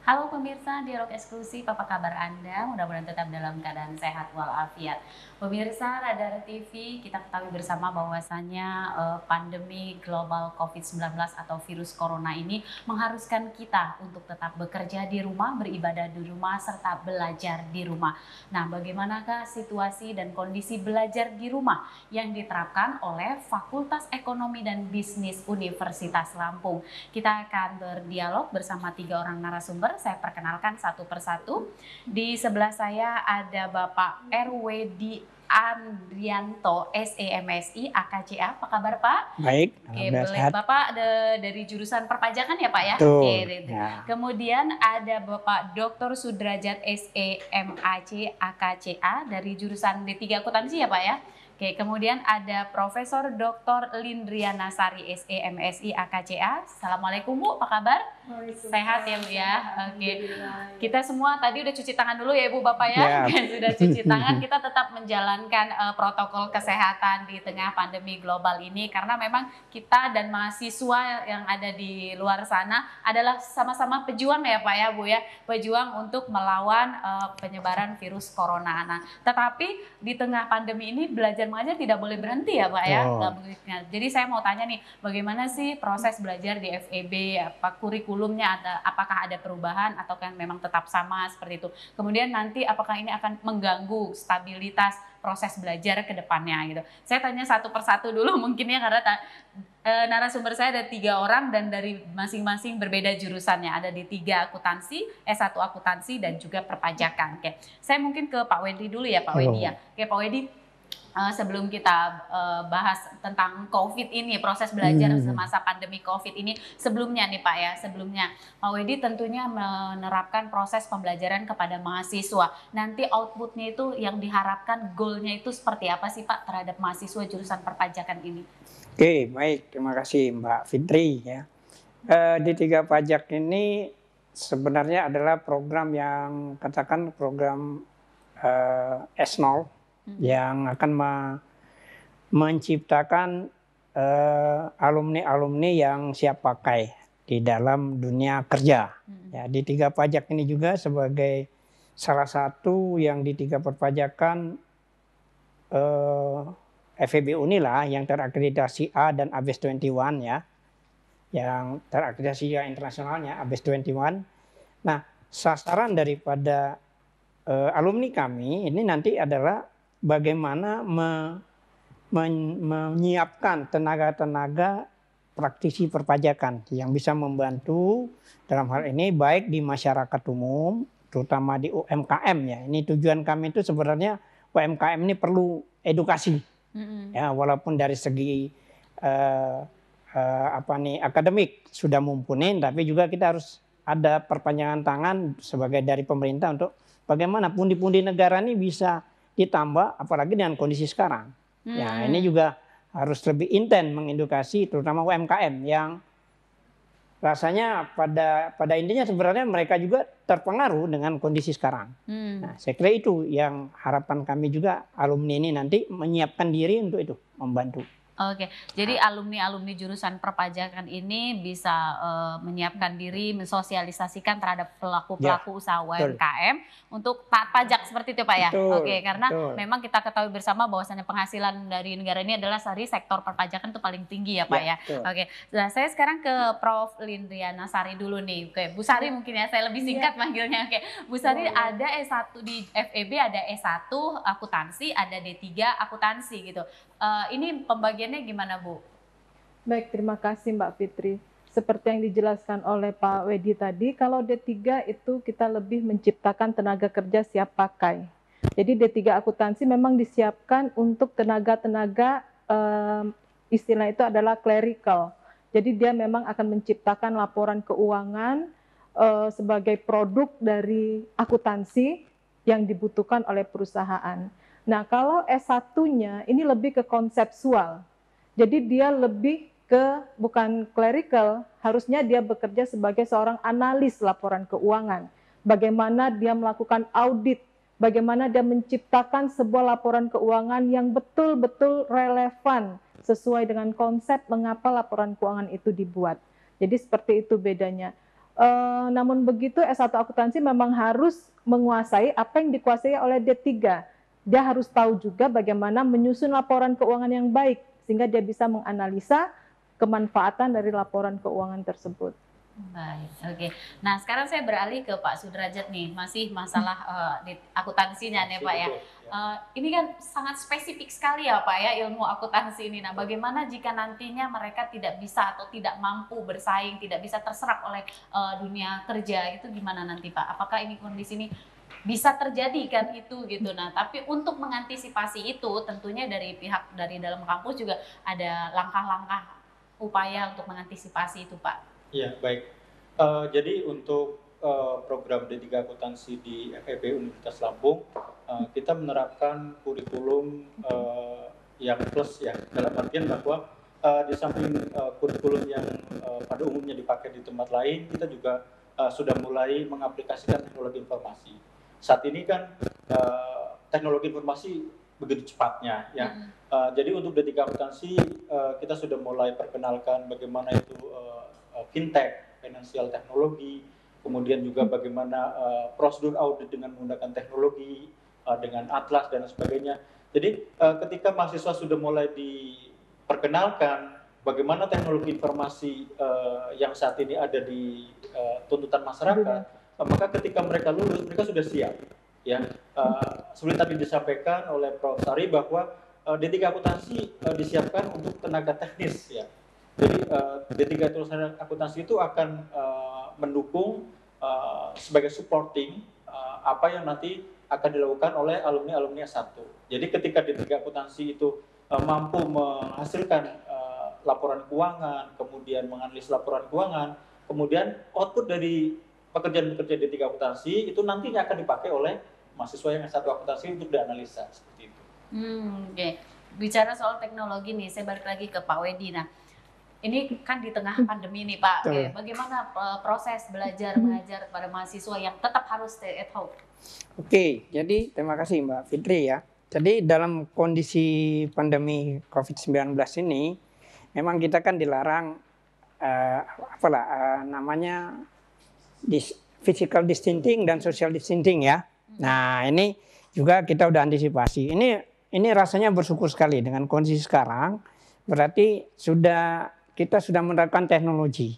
Halo pemirsa Dialog Eksklusif, apa kabar Anda? Mudah-mudahan tetap dalam keadaan sehat walafiat. Pemirsa Radar TV, kita ketahui bersama bahwasannya pandemi global COVID-19 atau virus corona ini mengharuskan kita untuk tetap bekerja di rumah, beribadah di rumah, serta belajar di rumah. Nah, bagaimanakah situasi dan kondisi belajar di rumah yang diterapkan oleh Fakultas Ekonomi dan Bisnis Universitas Lampung? Kita akan berdialog bersama 3 orang narasumber. Saya perkenalkan satu persatu. Di sebelah saya ada Bapak RWD Andrianto, SEMSI, AKCA. Apa kabar Pak? Baik, Oke, alhamdulillah boleh. sehat. Bapak dari jurusan perpajakan ya Pak ya? Oke, Betul, ya. kemudian ada Bapak Dr. Sudrajat SEMAC, AKCA dari jurusan D3 Akuntansi ya Pak ya? Oke, kemudian ada Profesor Dr. Lindriana Sari SEMSI AKCA. Assalamualaikum Bu, apa kabar? Sehat ya Bu ya? Oke, kita semua tadi udah cuci tangan dulu ya Ibu Bapak ya? Ya. Sudah cuci tangan, kita tetap menjalankan protokol kesehatan di tengah pandemi global ini karena memang kita dan mahasiswa yang ada di luar sana adalah sama-sama pejuang ya Pak ya Bu ya, pejuang untuk melawan penyebaran virus corona. Nah, tetapi di tengah pandemi ini belajar mengajar tidak boleh berhenti ya Pak ya. Jadi saya mau tanya nih, bagaimana sih proses belajar di FEB? Apa kurikulumnya apakah ada perubahan atau kan memang tetap sama seperti itu? Kemudian nanti apakah ini akan mengganggu stabilitas proses belajar ke depannya gitu. Saya tanya satu persatu dulu mungkin ya karena narasumber saya ada 3 orang dan dari masing-masing berbeda jurusannya. Ada di 3 akuntansi, S1 akuntansi dan juga perpajakan. Oke, saya mungkin ke Pak Wedi dulu ya Pak Wedi ya. Oke Pak Wedi, sebelum kita bahas tentang COVID ini, proses belajar semasa pandemi COVID ini, sebelumnya nih Pak ya, sebelumnya Pak Wedi tentunya menerapkan proses pembelajaran kepada mahasiswa. Nanti outputnya itu yang diharapkan, goalnya itu seperti apa sih Pak terhadap mahasiswa jurusan perpajakan ini? Oke, baik. Terima kasih Mbak Fitri ya. D3 Pajak ini sebenarnya adalah program yang katakan program S0 yang akan menciptakan alumni-alumni yang siap pakai di dalam dunia kerja. Ya, D3 Pajak ini juga sebagai salah satu yang D3 perpajakan FEB Unila yang terakreditasi A dan ABES 21 ya. Yang terakreditasi internasionalnya ABES 21. Nah, sasaran daripada alumni kami ini nanti adalah bagaimana menyiapkan tenaga-tenaga praktisi perpajakan yang bisa membantu dalam hal ini baik di masyarakat umum, terutama di UMKM ya. Ini tujuan kami itu sebenarnya UMKM ini perlu edukasi, ya walaupun dari segi akademik sudah mumpuni, tapi juga kita harus ada perpanjangan tangan sebagai dari pemerintah untuk bagaimana pundi-pundi negara ini bisa ditambah, apalagi dengan kondisi sekarang. Ya, ini juga harus lebih intens mengedukasi terutama UMKM yang rasanya pada intinya sebenarnya mereka juga terpengaruh dengan kondisi sekarang. Nah, saya kira itu yang harapan kami juga alumni ini nanti menyiapkan diri untuk itu, membantu. Oke, jadi alumni-alumni jurusan perpajakan ini bisa menyiapkan diri, mensosialisasikan terhadap pelaku-pelaku usaha UMKM untuk taat pajak seperti itu Pak ya? Oke, karena memang kita ketahui bersama bahwasannya penghasilan dari negara ini adalah dari sektor perpajakan itu paling tinggi ya Pak ya? Oke, nah saya sekarang ke Prof. Lindriana Sari dulu nih. Oke, Bu Sari mungkin ya, saya lebih singkat manggilnya. Oke, Bu Sari ada S1 di FEB, ada S1 akuntansi, ada D3 akuntansi gitu. Ini pembagiannya gimana Bu? Baik, terima kasih Mbak Fitri. Seperti yang dijelaskan oleh Pak Wedi tadi, kalau D3 itu kita lebih menciptakan tenaga kerja siap pakai. Jadi D3 akuntansi memang disiapkan untuk tenaga-tenaga istilah itu adalah clerical. Jadi dia memang akan menciptakan laporan keuangan sebagai produk dari akuntansi yang dibutuhkan oleh perusahaan. Nah, kalau S1-nya ini lebih ke konseptual. Jadi dia lebih ke bukan clerical, harusnya dia bekerja sebagai seorang analis laporan keuangan. Bagaimana dia melakukan audit, bagaimana dia menciptakan sebuah laporan keuangan yang betul-betul relevan sesuai dengan konsep mengapa laporan keuangan itu dibuat. Jadi seperti itu bedanya. Namun begitu S1 akuntansi memang harus menguasai apa yang dikuasai oleh D3. Dia harus tahu juga bagaimana menyusun laporan keuangan yang baik sehingga dia bisa menganalisa kemanfaatan dari laporan keuangan tersebut. Baik, oke. Nah, sekarang saya beralih ke Pak Sudrajat nih, masih masalah di akuntansinya nih Pak ya. Ini kan sangat spesifik sekali ya Pak ya ilmu akuntansi ini. Nah, bagaimana jika nantinya mereka tidak bisa atau tidak mampu bersaing, tidak bisa terserap oleh dunia kerja, itu gimana nanti Pak? Apakah ini kondisi ini bisa terjadi kan itu gitu. Nah, tapi untuk mengantisipasi itu tentunya dari pihak dari dalam kampus juga ada langkah-langkah upaya untuk mengantisipasi itu Pak. Ya, baik. Jadi untuk program D3 Akuntansi di FEB Universitas Lampung, kita menerapkan kurikulum yang plus ya, dalam artian bahwa di samping kurikulum yang pada umumnya dipakai di tempat lain, kita juga sudah mulai mengaplikasikan teknologi informasi. Saat ini kan teknologi informasi begitu cepatnya ya. Jadi untuk D3 Akuntansi kita sudah mulai perkenalkan bagaimana itu fintech, financial teknologi, kemudian juga bagaimana prosedur audit dengan menggunakan teknologi, dengan atlas dan sebagainya. Jadi ketika mahasiswa sudah mulai diperkenalkan bagaimana teknologi informasi yang saat ini ada di tuntutan masyarakat, maka ketika mereka lulus mereka sudah siap. Ya, seperti tadi disampaikan oleh Prof. Sari bahwa D3 Akuntansi disiapkan untuk tenaga teknis ya. Jadi D3 Akuntansi itu akan mendukung sebagai supporting apa yang nanti akan dilakukan oleh alumni-alumni S1. Jadi ketika D3 Akuntansi itu mampu menghasilkan laporan keuangan, kemudian menganalisis laporan keuangan, kemudian output dari pekerjaan-pekerjaan D3 Akuntansi itu nantinya akan dipakai oleh mahasiswa yang S1 Akuntansi untuk dianalisa seperti itu. Oke. Bicara soal teknologi nih, saya balik lagi ke Pak Wedi. Nah, ini kan di tengah pandemi nih Pak, bagaimana proses belajar mengajar kepada mahasiswa yang tetap harus stay at home? Oke, jadi terima kasih Mbak Fitri ya. Jadi dalam kondisi pandemi COVID-19 ini, memang kita kan dilarang namanya physical distancing dan social distancing ya. Nah ini juga kita udah antisipasi. Ini rasanya bersyukur sekali dengan kondisi sekarang, berarti kita sudah menerapkan teknologi.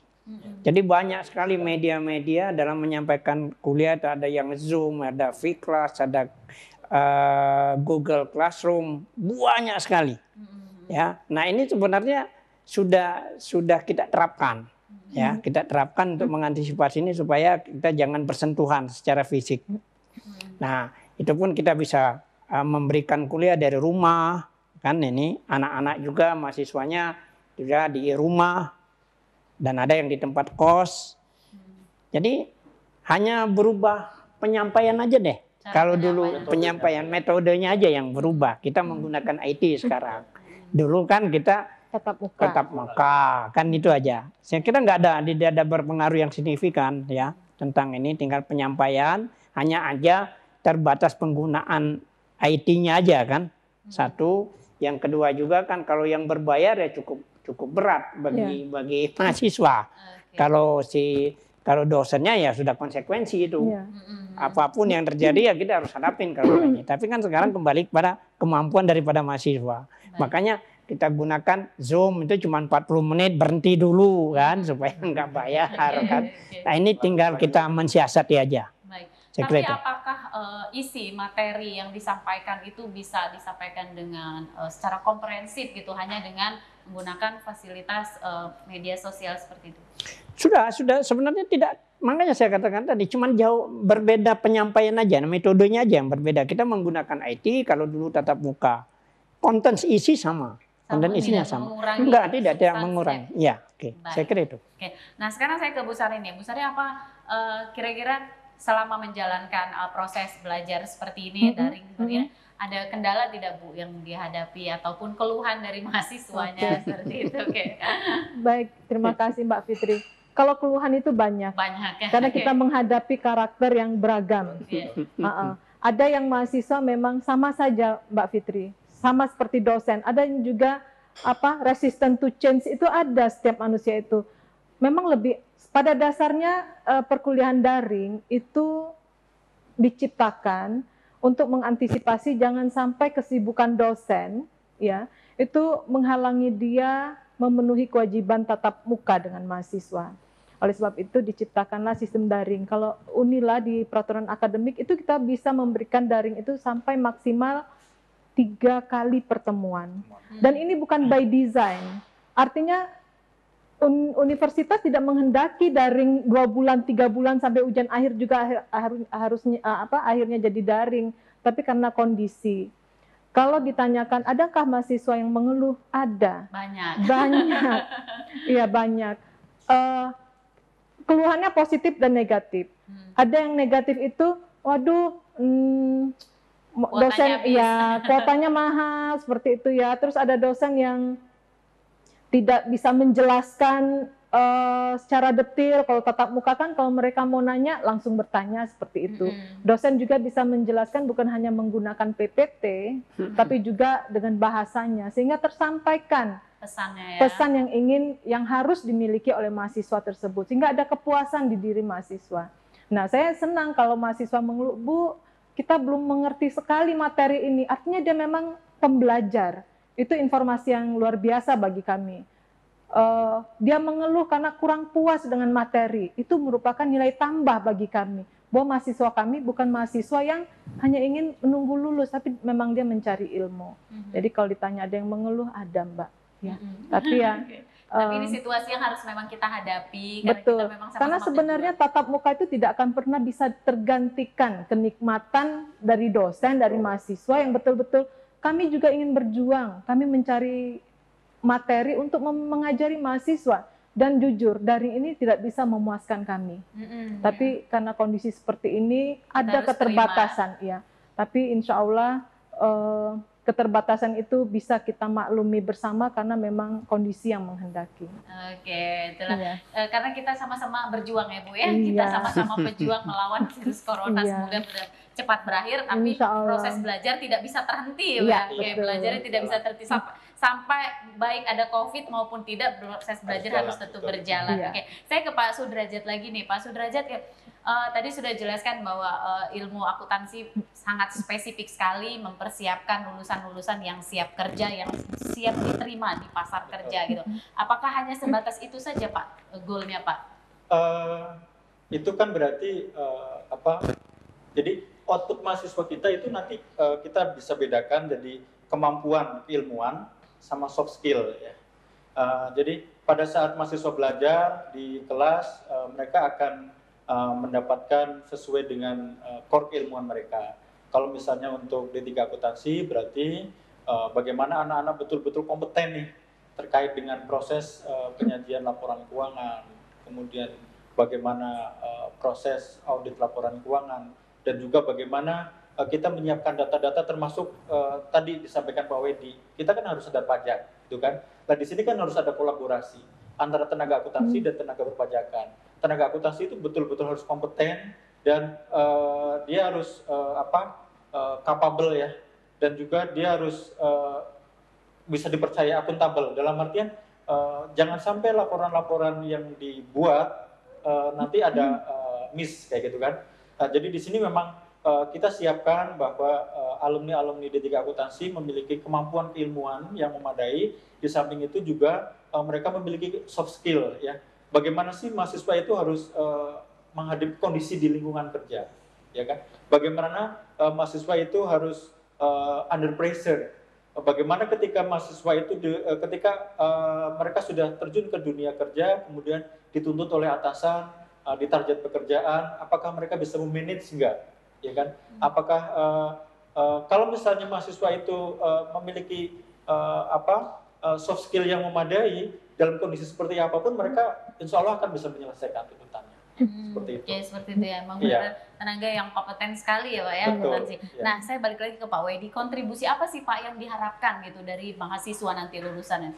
Jadi banyak sekali media-media dalam menyampaikan kuliah, ada yang Zoom, ada V-Class, ada Google Classroom, banyak sekali. Ya, nah ini sebenarnya sudah kita terapkan, ya kita terapkan untuk mengantisipasi ini supaya kita jangan bersentuhan secara fisik. Nah itu pun kita bisa memberikan kuliah dari rumah, kan ini anak-anak juga mahasiswanya juga di rumah dan ada yang di tempat kos. Jadi hanya berubah penyampaian aja deh. Kalau dulu penyampaian metodenya aja yang berubah. Kita menggunakan IT sekarang. Dulu kan kita tetap muka kan itu aja. Saya kira tidak ada berpengaruh yang signifikan ya tentang ini. Tinggal penyampaian, hanya aja terbatas penggunaan IT-nya aja kan. Satu, yang kedua juga kan kalau yang berbayar ya cukup berat bagi mahasiswa. Kalau dosennya ya sudah konsekuensi itu. Apapun yang terjadi ya kita harus hadapin kalau ini. Tapi kan sekarang kembali kepada kemampuan daripada mahasiswa. Makanya kita gunakan Zoom itu cuma 40 menit berhenti dulu kan supaya nggak bayar kan. Nah ini tinggal kita mensiasati aja. Tapi apakah isi materi yang disampaikan itu bisa disampaikan dengan secara komprehensif gitu, hanya dengan menggunakan fasilitas media sosial seperti itu? Sudah sebenarnya tidak, makanya saya katakan tadi cuma jauh berbeda penyampaian aja, metodenya aja yang berbeda. Kita menggunakan IT, kalau dulu tatap muka, konten isi sama konten isinya sama. Enggak, tidak mengurangi. Ya, oke. Saya kira itu. Oke. Nah, sekarang saya ke Bu Sari nih. Bu Sari, apa kira-kira selama menjalankan proses belajar seperti ini daring ada kendala tidak Bu yang dihadapi ataupun keluhan dari mahasiswanya seperti itu? Baik, terima kasih Mbak Fitri. Kalau keluhan itu banyak ya? Karena kita menghadapi karakter yang beragam. Ada yang mahasiswa memang sama saja Mbak Fitri, sama seperti dosen. Ada yang juga resistant to change itu ada setiap manusia itu. memang lebih pada dasarnya perkuliahan daring itu diciptakan untuk mengantisipasi jangan sampai kesibukan dosen ya itu menghalangi dia memenuhi kewajiban tatap muka dengan mahasiswa. Oleh sebab itu diciptakanlah sistem daring. Kalau Unila di peraturan akademik itu kita bisa memberikan daring itu sampai maksimal 3 kali pertemuan. Dan ini bukan by design. Artinya universitas tidak menghendaki daring 2 bulan, 3 bulan sampai ujian akhir juga harusnya akhirnya jadi daring, tapi karena kondisi. Kalau ditanyakan adakah mahasiswa yang mengeluh? Ada. Banyak. Iya banyak. Keluhannya positif dan negatif. Ada yang negatif itu, waduh, dosen ya kuotanya mahal seperti itu ya. Terus ada dosen yang tidak bisa menjelaskan secara detail. Kalau tatap muka kan kalau mereka mau nanya langsung bertanya seperti itu. Dosen juga bisa menjelaskan bukan hanya menggunakan PPT, tapi juga dengan bahasanya sehingga tersampaikan pesannya ya. Pesan yang harus dimiliki oleh mahasiswa tersebut sehingga ada kepuasan di diri mahasiswa. Nah, saya senang kalau mahasiswa mengeluh, Bu, kita belum mengerti sekali materi ini. Artinya dia memang pembelajar. Itu informasi yang luar biasa bagi kami. Dia mengeluh karena kurang puas dengan materi. Itu merupakan nilai tambah bagi kami. Bahwa mahasiswa kami bukan mahasiswa yang hanya ingin menunggu lulus, tapi memang dia mencari ilmu. Jadi kalau ditanya ada yang mengeluh, ada Mbak. Ya. Tapi ya. Tapi ini situasi yang harus memang kita hadapi. Betul. Kita memang sama-sama karena sebenarnya tatap muka itu tidak akan pernah bisa tergantikan kenikmatan dari dosen, dari mahasiswa yang betul-betul kami juga ingin berjuang, kami mencari materi untuk mengajari mahasiswa. Dan jujur, daring ini tidak bisa memuaskan kami. Tapi karena kondisi seperti ini, ada keterbatasan. Ya. Tapi insya Allah keterbatasan itu bisa kita maklumi bersama karena memang kondisi yang menghendaki. Oke, itulah. Karena kita sama-sama berjuang ya Bu ya, kita sama-sama berjuang melawan virus corona. Semoga cepat berakhir, tapi proses belajar tidak bisa terhenti ya. Belajarnya tidak bisa terhenti sampai baik ada COVID maupun tidak, proses belajar harus tetap berjalan. Oke, saya ke Pak Sudrajat lagi nih, Pak Sudrajat. Tadi sudah jelaskan bahwa ilmu akuntansi sangat spesifik sekali mempersiapkan lulusan-lulusan yang siap kerja, yang siap diterima di pasar kerja gitu. Apakah hanya sebatas itu saja Pak, goalnya Pak? Itu kan berarti jadi output mahasiswa kita itu nanti kita bisa bedakan jadi kemampuan keilmuan sama soft skill ya. Jadi pada saat mahasiswa belajar di kelas mereka akan mendapatkan sesuai dengan core keilmuan mereka. Kalau misalnya untuk D3 akuntansi berarti bagaimana anak-anak betul-betul kompeten nih terkait dengan proses penyajian laporan keuangan, kemudian bagaimana proses audit laporan keuangan, dan juga bagaimana kita menyiapkan data-data termasuk tadi disampaikan Pak Wedi, kita kan harus ada pajak, gitu kan? Nah di sini kan harus ada kolaborasi antara tenaga akuntansi dan tenaga perpajakan. Tenaga akuntansi itu betul-betul harus kompeten dan dia harus capable ya, dan juga dia harus bisa dipercaya akuntabel. Dalam artian jangan sampai laporan-laporan yang dibuat nanti ada miss kayak gitu kan. Nah, jadi di sini memang kita siapkan bahwa alumni-alumni D3 akuntansi memiliki kemampuan keilmuan yang memadai. Di samping itu juga mereka memiliki soft skill ya. Bagaimana sih mahasiswa itu harus menghadapi kondisi di lingkungan kerja, ya kan? Bagaimana mahasiswa itu harus under pressure? Bagaimana ketika mahasiswa itu ketika mereka sudah terjun ke dunia kerja, kemudian dituntut oleh atasan di target pekerjaan, apakah mereka bisa memanage enggak, ya kan? Apakah kalau misalnya mahasiswa itu memiliki soft skill yang memadai, dalam kondisi seperti apapun mereka insya Allah akan bisa menyelesaikan tuntutannya. Seperti itu. Oke, seperti itu ya. Memang tenaga yang kompeten sekali ya Pak ya. Betul, ya. Nah, saya balik lagi ke Pak Wedi. Kontribusi apa sih Pak yang diharapkan gitu dari mahasiswa nanti lulusannya?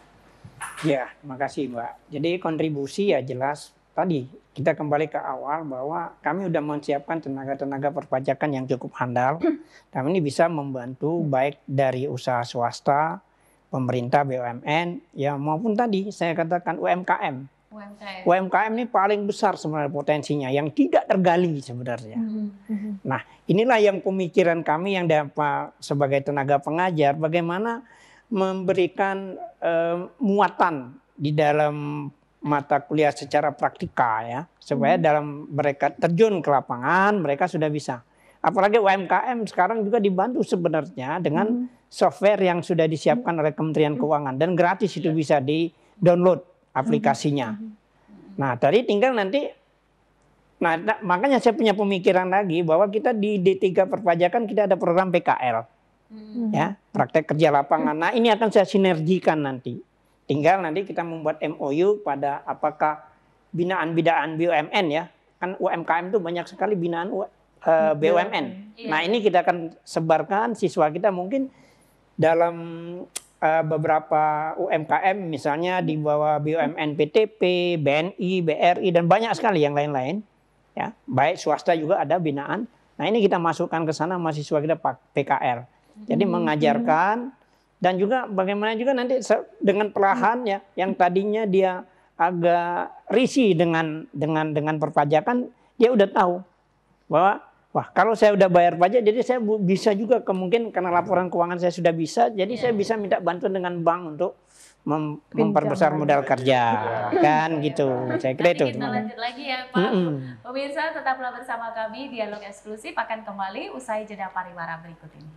Ya, makasih Mbak. Jadi kontribusi ya jelas tadi kita kembali ke awal bahwa kami sudah menyiapkan tenaga-tenaga perpajakan yang cukup handal. Dan ini bisa membantu baik dari usaha swasta, pemerintah BUMN, ya maupun tadi saya katakan UMKM. UMKM ini paling besar sebenarnya potensinya yang tidak tergali sebenarnya. Nah, inilah yang pemikiran kami yang dapat sebagai tenaga pengajar, bagaimana memberikan muatan di dalam mata kuliah secara praktikal ya, supaya dalam mereka terjun ke lapangan mereka sudah bisa. Apalagi UMKM sekarang juga dibantu sebenarnya dengan software yang sudah disiapkan oleh Kementerian Keuangan dan gratis itu bisa di-download aplikasinya. Nah, tadi tinggal nanti, nah makanya saya punya pemikiran lagi bahwa kita di D3 Perpajakan kita ada program PKL, ya, praktek kerja lapangan. Nah, ini akan saya sinergikan nanti. Tinggal nanti kita membuat MOU pada apakah binaan-binaan BUMN ya, kan UMKM itu banyak sekali binaan BUMN. Nah, ini kita akan sebarkan siswa kita mungkin dalam beberapa UMKM misalnya di bawah BUMN PTP, BNI, BRI dan banyak sekali yang lain-lain ya, baik swasta juga ada binaan. Nah, ini kita masukkan ke sana mahasiswa kita PKL. Jadi mengajarkan dan juga bagaimana juga nanti dengan perlahan ya yang tadinya dia agak risih dengan perpajakan, dia udah tahu bahwa wah, kalau saya udah bayar pajak, jadi saya bisa juga kemungkinan karena laporan keuangan saya sudah bisa, jadi saya bisa minta bantuan dengan bank untuk memperbesar modal kerja, kan gitu. Saya kira itu. Kita lanjut lagi ya Pak. Pemirsa tetaplah bersama kami, dialog eksklusif akan kembali usai jeda pariwara berikut ini.